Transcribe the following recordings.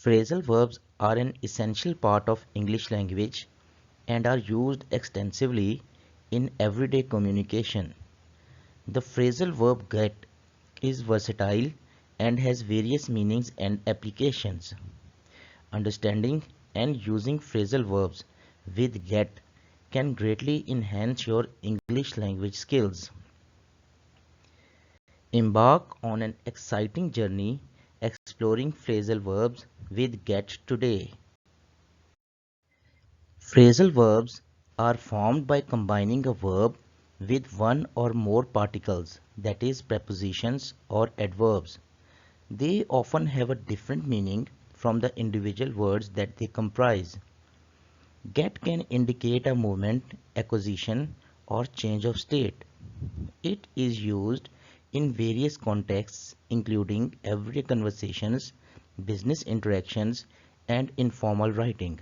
Phrasal verbs are an essential part of English language and are used extensively in everyday communication. The phrasal verb get is versatile and has various meanings and applications. Understanding and using phrasal verbs with get can greatly enhance your English language skills. Embark on an exciting journey exploring phrasal verbs with get today. Phrasal verbs are formed by combining a verb with one or more particles, that is, prepositions or adverbs. They often have a different meaning from the individual words that they comprise. Get can indicate a movement, acquisition, or change of state. It is used in various contexts, including everyday conversations, business interactions, and informal writing.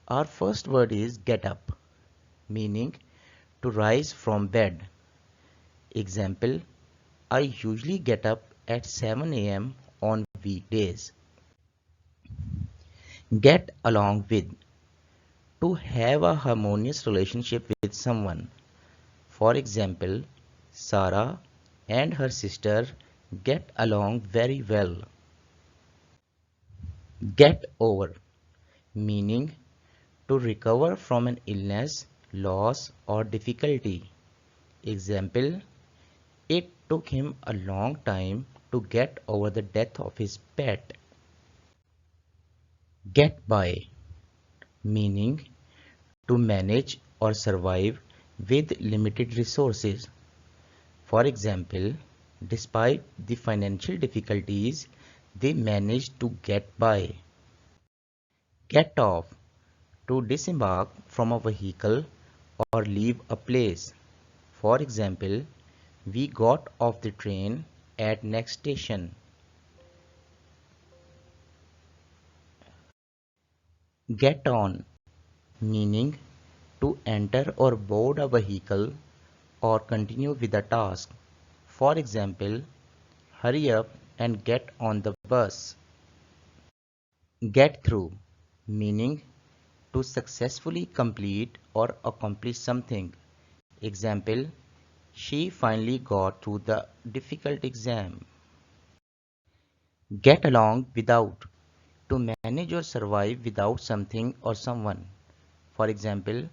Our first word is get up, meaning to rise from bed. Example, I usually get up at 7 a.m. on weekdays. Get along with, to have a harmonious relationship with someone. For example, Sarah and her sister get along very well. Get over, meaning to recover from an illness, loss, or difficulty. Example, it took him a long time to get over the death of his pet. Get by, meaning to manage or survive with limited resources. For example, despite the financial difficulties, they managed to get by. Get off, to disembark from a vehicle or leave a place. For example, we got off the train at next station. Get on, meaning to enter or board a vehicle or continue with a task. For example, hurry up and get on the bus. Get through, meaning to successfully complete or accomplish something. Example, she finally got through the difficult exam. Get along without, to manage or survive without something or someone. For example,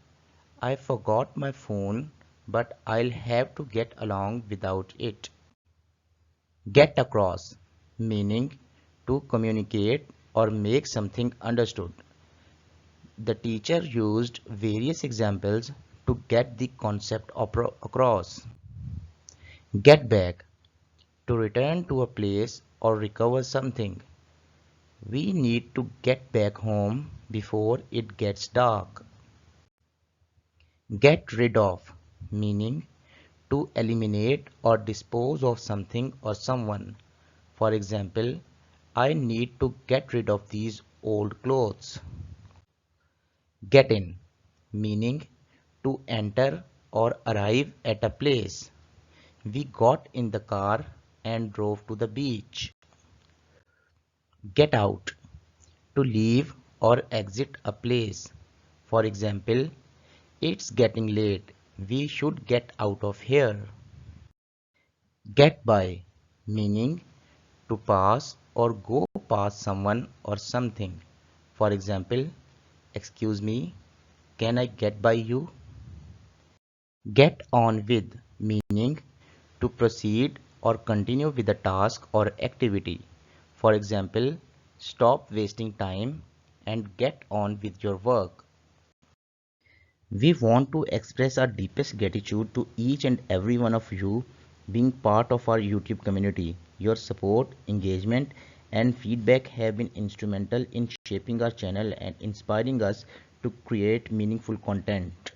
I forgot my phone, but I'll have to get along without it. Get across, meaning to communicate or make something understood. The teacher used various examples to get the concept across. Get back, to return to a place or recover something. We need to get back home before it gets dark. Get rid of, meaning to eliminate or dispose of something or someone. For example, I need to get rid of these old clothes. Get in, meaning to enter or arrive at a place. We got in the car and drove to the beach. Get out, to leave or exit a place. For example, it's getting late. We should get out of here. Get by, meaning to pass or go past someone or something. For example, excuse me, can I get by you? Get on with, meaning to proceed or continue with a task or activity. For example, stop wasting time and get on with your work. We want to express our deepest gratitude to each and every one of you being part of our YouTube community. Your support, engagement, and feedback have been instrumental in shaping our channel and inspiring us to create meaningful content.